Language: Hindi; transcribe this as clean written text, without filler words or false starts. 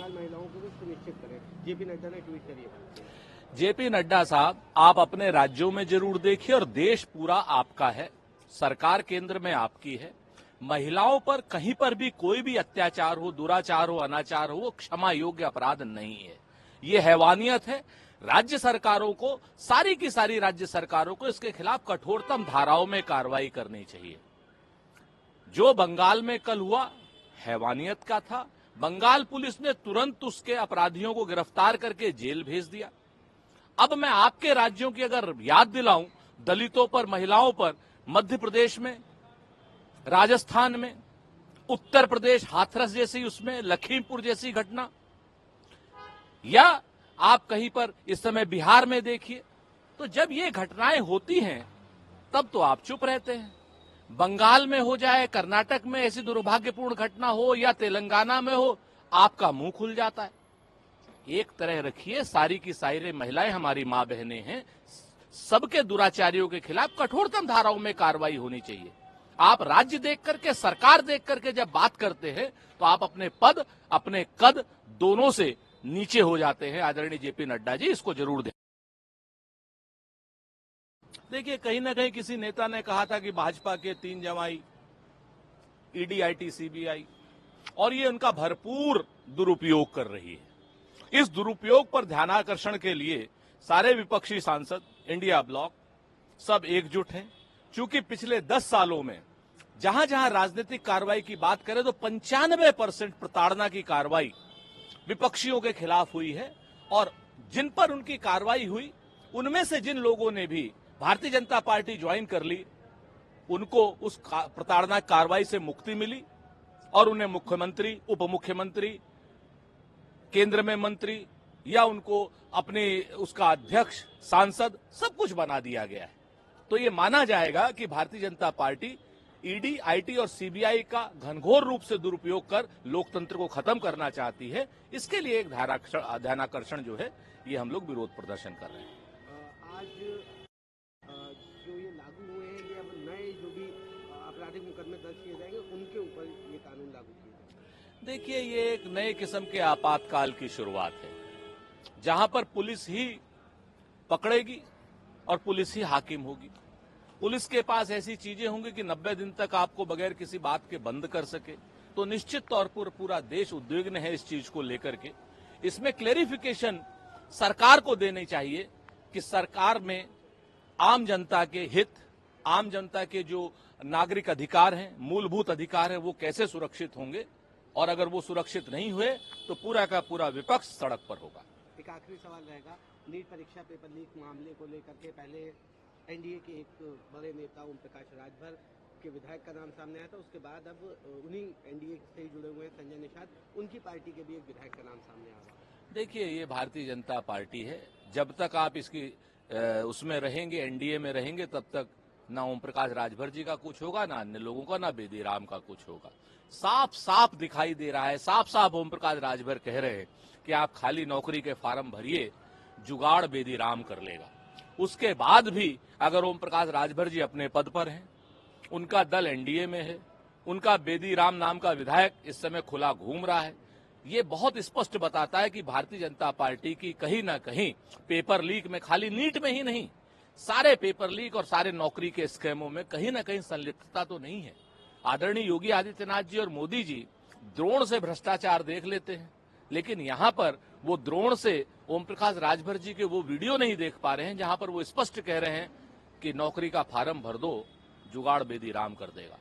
बंगाल महिलाओं को भी सुनिश्चित करें। जेपी नड्डा ने ट्वीट करी है। जेपी नड्डा साहब, आप अपने राज्यों में जरूर देखिए और देश पूरा आपका है, सरकार केंद्र में आपकी है। महिलाओं पर कहीं पर भी कोई भी अत्याचार हो, दुराचार हो, अनाचार हो, वो क्षमा योग्य अपराध नहीं है। ये हैवानियत है। राज्य सरकारों को, सारी की सारी राज्य सरकारों को इसके खिलाफ कठोरतम धाराओं में कार्रवाई करनी चाहिए। जो बंगाल में कल हुआ हैवानियत का था। बंगाल पुलिस ने तुरंत उसके अपराधियों को गिरफ्तार करके जेल भेज दिया। अब मैं आपके राज्यों की अगर याद दिलाऊं, दलितों पर, महिलाओं पर, मध्य प्रदेश में, राजस्थान में, उत्तर प्रदेश हाथरस जैसी, उसमें लखीमपुर जैसी घटना, या आप कहीं पर इस समय बिहार में देखिए, तो जब ये घटनाएं होती हैं तब तो आप चुप रहते हैं। बंगाल में हो जाए, कर्नाटक में ऐसी दुर्भाग्यपूर्ण घटना हो, या तेलंगाना में हो, आपका मुंह खुल जाता है। एक तरह रखिए, सारी की सारी महिलाएं हमारी मां बहनें हैं। सबके दुराचारियों के खिलाफ कठोरतम धाराओं में कार्रवाई होनी चाहिए। आप राज्य देख करके, सरकार देख करके जब बात करते हैं तो आप अपने पद, अपने कद दोनों से नीचे हो जाते हैं। आदरणीय जेपी नड्डा जी, इसको जरूर दें। देखिए, कहीं ना कहीं किसी नेता ने कहा था कि भाजपा के 3 जमाई, ईडी, आईटी, सीबीआई, और ये उनका भरपूर दुरुपयोग कर रही है। इस दुरुपयोग पर ध्यानाकर्षण के लिए सारे विपक्षी सांसद, इंडिया ब्लॉक, सब एकजुट हैं। चूंकि पिछले 10 सालों में जहां जहां राजनीतिक कार्रवाई की बात करें तो 95% प्रताड़ना की कार्रवाई विपक्षियों के खिलाफ हुई है, और जिन पर उनकी कार्रवाई हुई उनमें से जिन लोगों ने भी भारतीय जनता पार्टी ज्वाइन कर ली, उनको उस प्रताड़ना कार्रवाई से मुक्ति मिली और उन्हें मुख्यमंत्री, उप मुख्यमंत्री, केंद्र में मंत्री, या उनको अपने उसका अध्यक्ष, सांसद, सब कुछ बना दिया गया है। तो ये माना जाएगा कि Bharatiya Janata party ED, IT और सीबीआई का घनघोर रूप से दुरुपयोग कर लोकतंत्र को खत्म करना चाहती है। इसके लिए एक ध्यानाकर्षण जो है, ये हम लोग विरोध प्रदर्शन कर रहे हैं। आज जो ये लागू हुए हैं, ये अब नए जो भी आपराधिक मुकदमे दर्ज किए जाएंगे उनके ऊपर ये कानून लागू किए जाएंगे। देखिए, ये एक नए किस्म के आपातकाल की शुरुआत है, जहां पर पुलिस ही पकड़ेगी और पुलिस ही हाकिम होगी। पुलिस के पास ऐसी चीजें होंगी कि 90 दिन तक आपको बगैर किसी बात के बंद कर सके। तो निश्चित तौर पर पूरा देश उद्विग्न है इस चीज को लेकर के। इसमें क्लेरिफिकेशन सरकार को देनी चाहिए कि सरकार में आम जनता के हित, आम जनता के जो नागरिक अधिकार हैं, मूलभूत अधिकार हैं, वो कैसे सुरक्षित होंगे, और अगर वो सुरक्षित नहीं हुए तो पूरा का पूरा विपक्ष सड़क पर होगा। एक आखिरी सवाल रहेगा, नीट परीक्षा पेपर लीक मामले को लेकर के पहले एनडीए के एक बड़े नेता ओम प्रकाश राजभर के विधायक का नाम सामने आया था, उसके बाद अब उन्हीं एनडीए से जुड़े हुए संजय निषाद, उनकी पार्टी के भी एक विधायक का नाम सामने आ रहा है। देखिए, ये भारतीय जनता पार्टी है। जब तक आप इसकी उसमें रहेंगे, एनडीए में रहेंगे, तब तक ना ओम प्रकाश राजभर जी का कुछ होगा, ना अन्य लोगों का, ना बेदी राम का कुछ होगा। साफ साफ दिखाई दे रहा है, साफ साफ ओम प्रकाश राजभर कह रहे हैं कि आप खाली नौकरी के फार्म भरिए, जुगाड़ बेदी राम कर लेगा। उसके बाद भी अगर ओम प्रकाश राजभर जी अपने पद पर हैं, उनका दल एनडीए में है, उनका बेदी राम नाम का विधायक इस समय खुला घूम रहा है, ये बहुत स्पष्ट बताता है कि भारतीय जनता पार्टी की कहीं ना कहीं पेपर लीक में, खाली नीट में ही नहीं, सारे पेपर लीक और सारे नौकरी के स्कैमों में कहीं ना कहीं संलिप्तता तो नहीं है। आदरणीय योगी आदित्यनाथ जी और मोदी जी द्रोण से भ्रष्टाचार देख लेते हैं, लेकिन यहाँ पर वो द्रोण से ओम प्रकाश राजभर जी के वो वीडियो नहीं देख पा रहे हैं जहां पर वो स्पष्ट कह रहे हैं कि नौकरी का फार्म भर दो, जुगाड़ बेदी राम कर देगा।